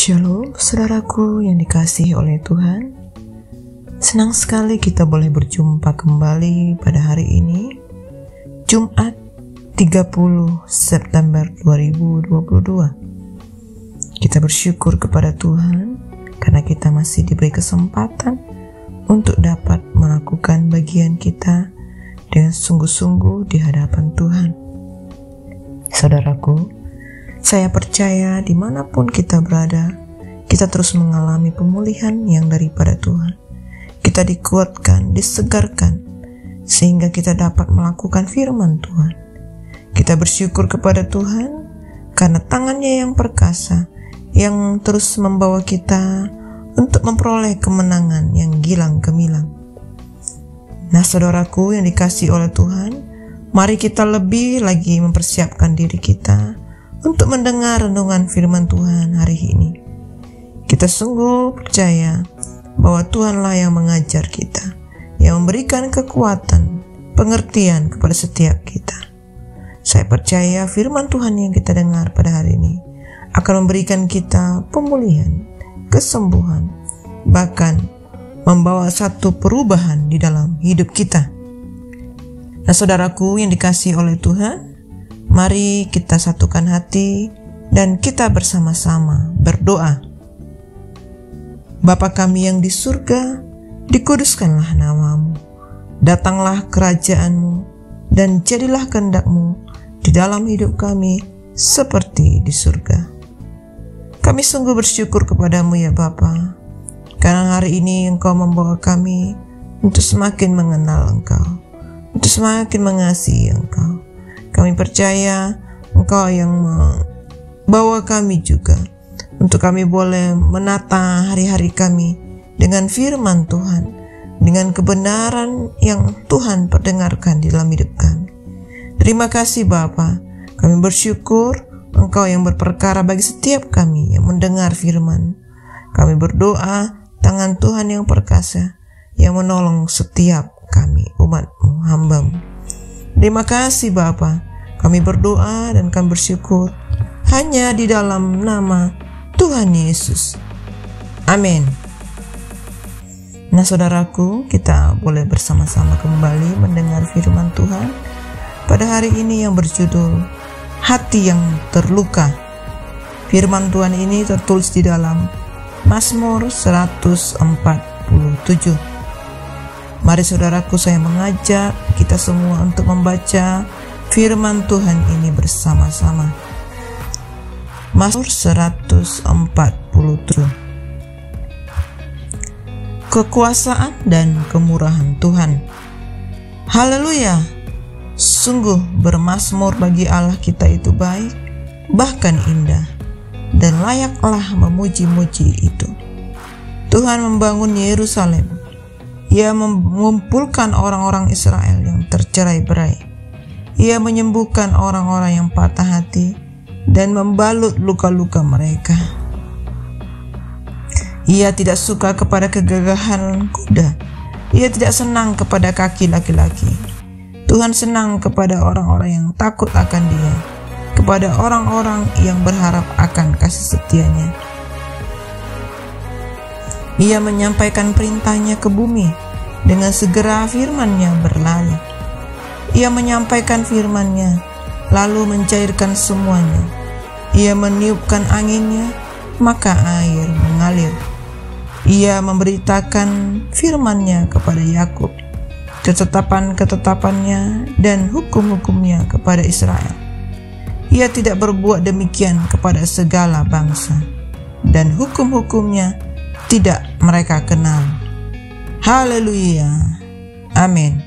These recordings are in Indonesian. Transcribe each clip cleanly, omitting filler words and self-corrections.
Shalom, saudaraku yang dikasihi oleh Tuhan. Senang sekali kita boleh berjumpa kembali pada hari ini, Jumat 30 September 2022. Kita bersyukur kepada Tuhan karena kita masih diberi kesempatan untuk dapat melakukan bagian kita dengan sungguh-sungguh di hadapan Tuhan. Saudaraku, saya percaya dimanapun kita berada, kita terus mengalami pemulihan yang daripada Tuhan. Kita dikuatkan, disegarkan, sehingga kita dapat melakukan firman Tuhan. Kita bersyukur kepada Tuhan, karena tangannya yang perkasa, yang terus membawa kita untuk memperoleh kemenangan yang gilang gemilang. Nah, saudaraku yang dikasihi oleh Tuhan, mari kita lebih lagi mempersiapkan diri kita untuk mendengar renungan firman Tuhan hari ini. Kita sungguh percaya bahwa Tuhanlah yang mengajar kita, yang memberikan kekuatan, pengertian kepada setiap kita. Saya percaya firman Tuhan yang kita dengar pada hari ini akan memberikan kita pemulihan, kesembuhan, bahkan membawa satu perubahan di dalam hidup kita. Nah, saudaraku yang dikasihi oleh Tuhan, mari kita satukan hati dan kita bersama-sama berdoa. Bapa kami yang di surga, dikuduskanlah namamu. Datanglah kerajaanmu dan jadilah kehendak-mu di dalam hidup kami seperti di surga. Kami sungguh bersyukur kepadamu ya Bapa, karena hari ini Engkau membawa kami untuk semakin mengenal Engkau, untuk semakin mengasihi Engkau. Kami percaya Engkau yang membawa kami juga untuk kami boleh menata hari-hari kami dengan firman Tuhan, dengan kebenaran yang Tuhan perdengarkan di dalam hidup kami. Terima kasih Bapa, kami bersyukur Engkau yang berperkara bagi setiap kami yang mendengar firman. Kami berdoa tangan Tuhan yang perkasa yang menolong setiap kami umat-Mu, hamba-Mu. Terima kasih Bapa, kami berdoa dan kami bersyukur hanya di dalam nama Tuhan Yesus. Amin. Nah, saudaraku, kita boleh bersama-sama kembali mendengar firman Tuhan pada hari ini yang berjudul Hati yang Terluka. Firman Tuhan ini tertulis di dalam Mazmur 147. Mari saudaraku, saya mengajak kita semua untuk membaca firman Tuhan ini bersama-sama. Mazmur 147. Kekuasaan dan kemurahan Tuhan. Haleluya! Sungguh bermazmur bagi Allah kita itu baik, bahkan indah, dan layaklah memuji-muji itu. Tuhan membangun Yerusalem. Ia mengumpulkan orang-orang Israel yang tercerai-berai. Ia menyembuhkan orang-orang yang patah hati dan membalut luka-luka mereka. Ia tidak suka kepada kegagahan kuda. Ia tidak senang kepada kaki laki-laki. Tuhan senang kepada orang-orang yang takut akan Dia, kepada orang-orang yang berharap akan kasih setia-Nya. Ia menyampaikan perintahnya ke bumi, dengan segera firman-Nya berlari. Ia menyampaikan firman-Nya, lalu mencairkan semuanya. Ia meniupkan anginnya, maka air mengalir. Ia memberitakan firman-Nya kepada Yakub, ketetapan-ketetapannya dan hukum-hukumnya kepada Israel. Ia tidak berbuat demikian kepada segala bangsa, dan hukum-hukumnya tidak mereka kenal. Haleluya. Amin.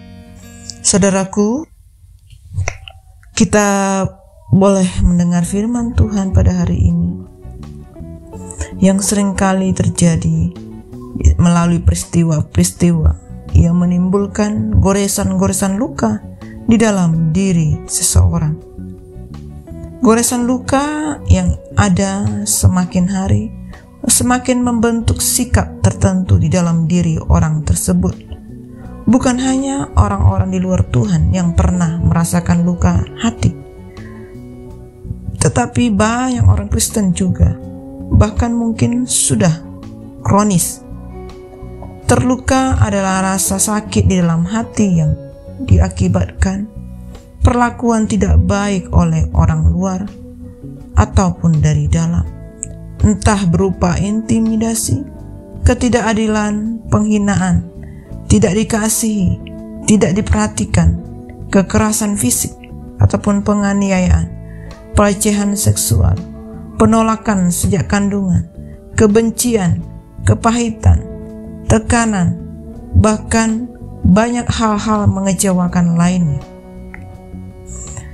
Saudaraku, kita boleh mendengar firman Tuhan pada hari ini yang seringkali terjadi melalui peristiwa-peristiwa yang menimbulkan goresan-goresan luka di dalam diri seseorang. Goresan luka yang ada semakin hari semakin membentuk sikap tertentu di dalam diri orang tersebut. Bukan hanya orang-orang di luar Tuhan yang pernah merasakan luka hati, tetapi banyak orang Kristen juga bahkan mungkin sudah kronis. Terluka adalah rasa sakit di dalam hati yang diakibatkan perlakuan tidak baik oleh orang luar ataupun dari dalam, entah berupa intimidasi, ketidakadilan, penghinaan, tidak dikasihi, tidak diperhatikan, kekerasan fisik ataupun penganiayaan, pelecehan seksual, penolakan sejak kandungan, kebencian, kepahitan, tekanan, bahkan banyak hal-hal mengecewakan lainnya.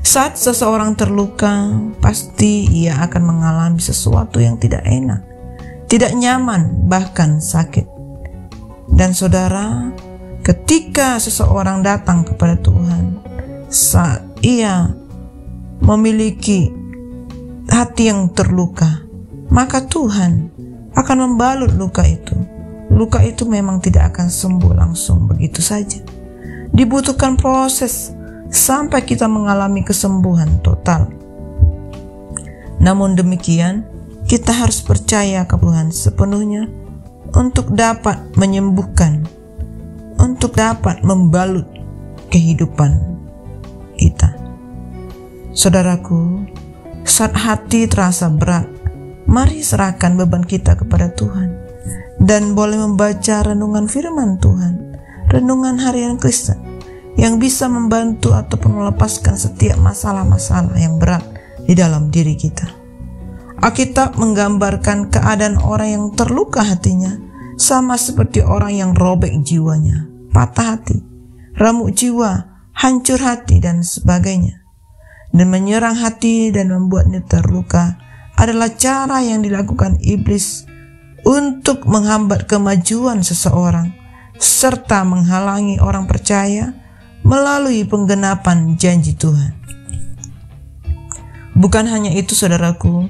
Saat seseorang terluka, pasti ia akan mengalami sesuatu yang tidak enak, tidak nyaman, bahkan sakit. Dan saudara, ketika seseorang datang kepada Tuhan, saat ia memiliki hati yang terluka, maka Tuhan akan membalut luka itu. Luka itu memang tidak akan sembuh langsung begitu saja. Dibutuhkan proses sampai kita mengalami kesembuhan total. Namun demikian, kita harus percaya ke Tuhan sepenuhnya untuk dapat menyembuhkan, untuk dapat membalut kehidupan kita. Saudaraku, saat hati terasa berat, mari serahkan beban kita kepada Tuhan dan boleh membaca renungan firman Tuhan, renungan harian Kristen yang bisa membantu ataupun melepaskan setiap masalah-masalah yang berat di dalam diri kita. Alkitab menggambarkan keadaan orang yang terluka hatinya sama seperti orang yang robek jiwanya, patah hati, remuk jiwa, hancur hati dan sebagainya. Dan menyerang hati dan membuatnya terluka adalah cara yang dilakukan iblis untuk menghambat kemajuan seseorang serta menghalangi orang percaya melalui penggenapan janji Tuhan. Bukan hanya itu saudaraku,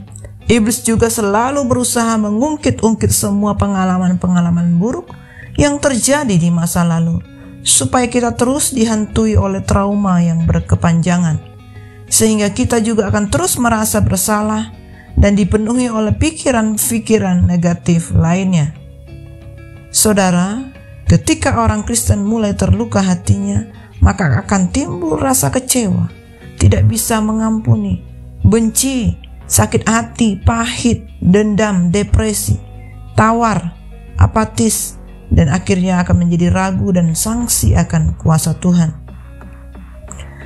iblis juga selalu berusaha mengungkit-ungkit semua pengalaman-pengalaman buruk yang terjadi di masa lalu, supaya kita terus dihantui oleh trauma yang berkepanjangan, sehingga kita juga akan terus merasa bersalah dan dipenuhi oleh pikiran-pikiran negatif lainnya. Saudara, ketika orang Kristen mulai terluka hatinya, maka akan timbul rasa kecewa, tidak bisa mengampuni, benci, sakit hati, pahit, dendam, depresi, tawar, apatis, dan akhirnya akan menjadi ragu dan sangsi akan kuasa Tuhan.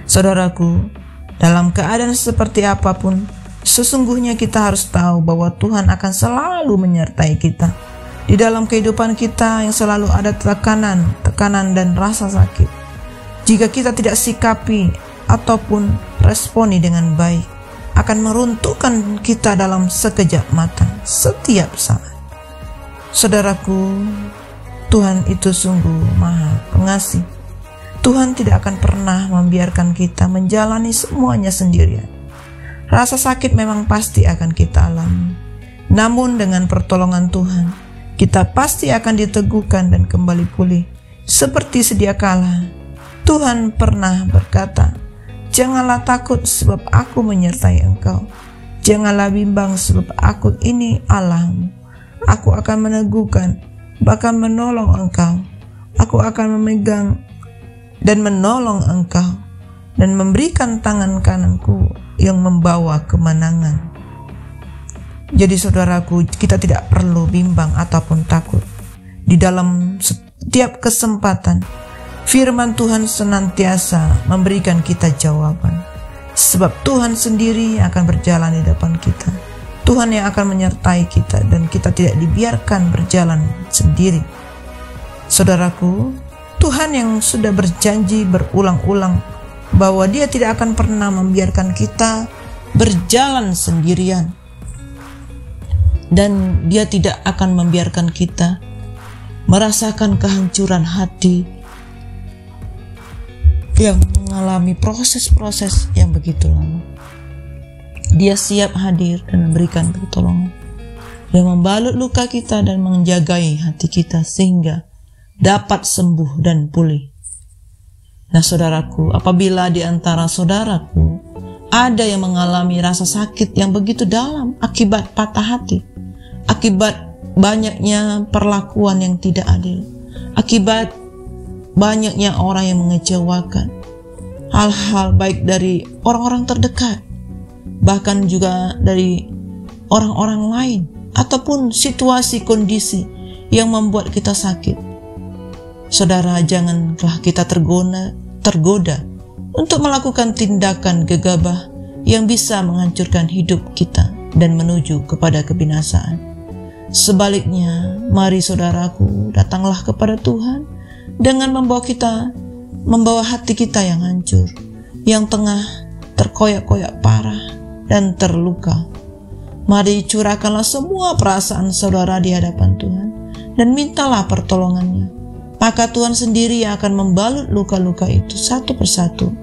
Saudaraku, dalam keadaan seperti apapun, sesungguhnya kita harus tahu bahwa Tuhan akan selalu menyertai kita. Di dalam kehidupan kita yang selalu ada tekanan dan rasa sakit. Jika kita tidak sikapi ataupun responi dengan baik, akan meruntuhkan kita dalam sekejap mata setiap saat. Saudaraku, Tuhan itu sungguh Maha Pengasih. Tuhan tidak akan pernah membiarkan kita menjalani semuanya sendirian. Rasa sakit memang pasti akan kita alami. Namun dengan pertolongan Tuhan, kita pasti akan diteguhkan dan kembali pulih. Seperti sedia kala, Tuhan pernah berkata, "Janganlah takut sebab aku menyertai engkau. Janganlah bimbang sebab aku ini Allahmu. Aku akan meneguhkan, bahkan menolong engkau. Aku akan memegang dan menolong engkau dan memberikan tangan kananku yang membawa kemenangan." Jadi saudaraku, kita tidak perlu bimbang ataupun takut. Di dalam setiap kesempatan, firman Tuhan senantiasa memberikan kita jawaban. Sebab Tuhan sendiri akan berjalan di depan kita. Tuhan yang akan menyertai kita dan kita tidak dibiarkan berjalan sendiri. Saudaraku, Tuhan yang sudah berjanji berulang-ulang bahwa Dia tidak akan pernah membiarkan kita berjalan sendirian. Dan Dia tidak akan membiarkan kita merasakan kehancuran hati yang mengalami proses-proses yang begitu lama. Dia siap hadir dan memberikan pertolongan, dan membalut luka kita dan menjagai hati kita sehingga dapat sembuh dan pulih. Nah saudaraku, apabila di antara saudaraku ada yang mengalami rasa sakit yang begitu dalam akibat patah hati, akibat banyaknya perlakuan yang tidak adil, akibat banyaknya orang yang mengecewakan, hal-hal baik dari orang-orang terdekat, bahkan juga dari orang-orang lain, ataupun situasi kondisi yang membuat kita sakit. Saudara, janganlah kita tergoda untuk melakukan tindakan gegabah yang bisa menghancurkan hidup kita dan menuju kepada kebinasaan. Sebaliknya, mari saudaraku, datanglah kepada Tuhan dengan membawa hati kita yang hancur, yang tengah terkoyak-koyak parah dan terluka. Mari curahkanlah semua perasaan saudara di hadapan Tuhan dan mintalah pertolongannya. Maka Tuhan sendiri yang akan membalut luka-luka itu satu persatu,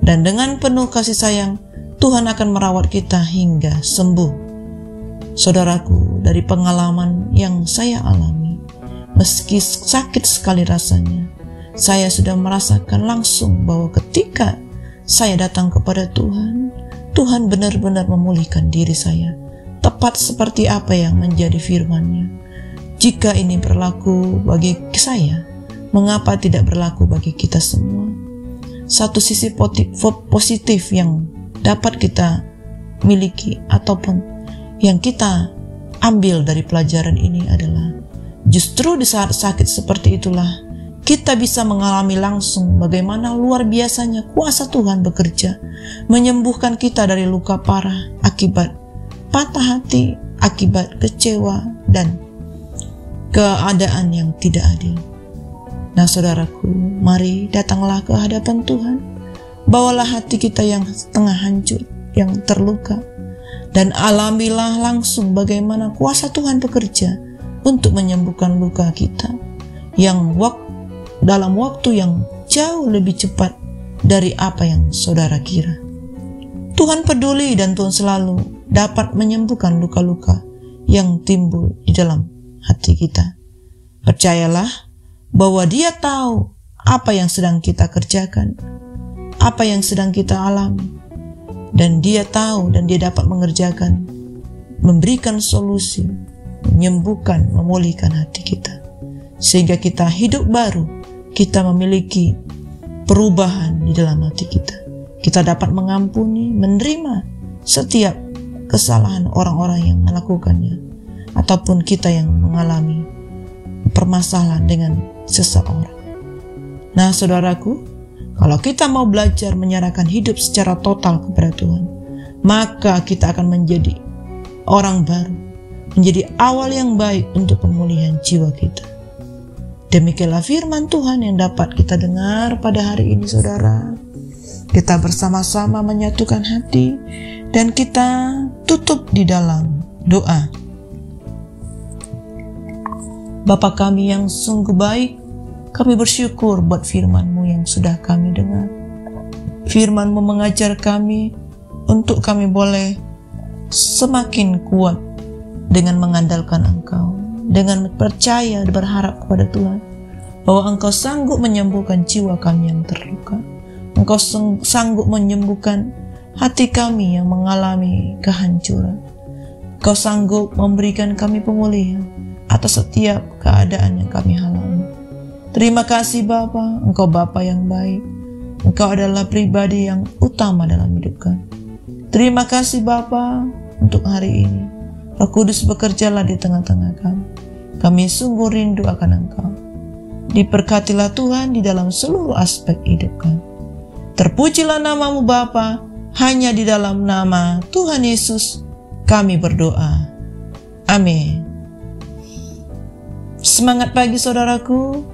dan dengan penuh kasih sayang Tuhan akan merawat kita hingga sembuh. Saudaraku, dari pengalaman yang saya alami, meski sakit sekali rasanya, saya sudah merasakan langsung bahwa ketika saya datang kepada Tuhan, Tuhan benar-benar memulihkan diri saya, tepat seperti apa yang menjadi firman-Nya. Jika ini berlaku bagi saya, mengapa tidak berlaku bagi kita semua? Satu sisi positif yang dapat kita miliki ataupun yang kita ambil dari pelajaran ini adalah justru di saat sakit seperti itulah kita bisa mengalami langsung bagaimana luar biasanya kuasa Tuhan bekerja menyembuhkan kita dari luka parah akibat patah hati, akibat kecewa dan keadaan yang tidak adil. Nah saudaraku, mari datanglah ke hadapan Tuhan, bawalah hati kita yang tengah hancur, yang terluka, dan alamilah langsung bagaimana kuasa Tuhan bekerja untuk menyembuhkan luka kita yang dalam waktu yang jauh lebih cepat dari apa yang saudara kira. Tuhan peduli dan Tuhan selalu dapat menyembuhkan luka-luka yang timbul di dalam hati kita. Percayalah bahwa Dia tahu apa yang sedang kita kerjakan, apa yang sedang kita alami. Dan Dia tahu dan Dia dapat mengerjakan, memberikan solusi, menyembuhkan, memulihkan hati kita. Sehingga kita hidup baru, kita memiliki perubahan di dalam hati kita. Kita dapat mengampuni, menerima setiap kesalahan orang-orang yang melakukannya, ataupun kita yang mengalami permasalahan dengan seseorang. Nah saudaraku, kalau kita mau belajar menyerahkan hidup secara total kepada Tuhan, maka kita akan menjadi orang baru, menjadi awal yang baik untuk pemulihan jiwa kita. Demikianlah firman Tuhan yang dapat kita dengar pada hari ini, saudara. Kita bersama-sama menyatukan hati dan kita tutup di dalam doa. Bapa kami yang sungguh baik, kami bersyukur buat firman-Mu yang sudah kami dengar. Firman-Mu mengajar kami untuk kami boleh semakin kuat dengan mengandalkan Engkau, dengan percaya dan berharap kepada Tuhan bahwa Engkau sanggup menyembuhkan jiwa kami yang terluka. Engkau sanggup menyembuhkan hati kami yang mengalami kehancuran. Engkau sanggup memberikan kami pemulihan atas setiap keadaan yang kami alami. Terima kasih Bapa, Engkau Bapa yang baik. Engkau adalah pribadi yang utama dalam hidup kami. Terima kasih Bapa untuk hari ini. Roh Kudus bekerjalah di tengah-tengah kami. Kami sungguh rindu akan Engkau. Diberkatilah Tuhan di dalam seluruh aspek hidup kami. Terpujilah nama-Mu Bapa, hanya di dalam nama Tuhan Yesus kami berdoa. Amin. Semangat pagi saudaraku.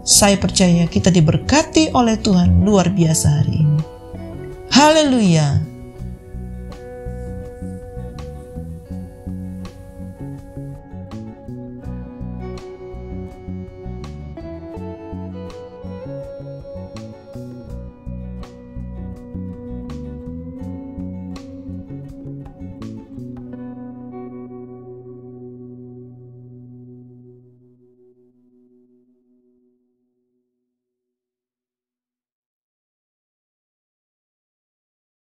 Saya percaya kita diberkati oleh Tuhan luar biasa hari ini. Haleluya.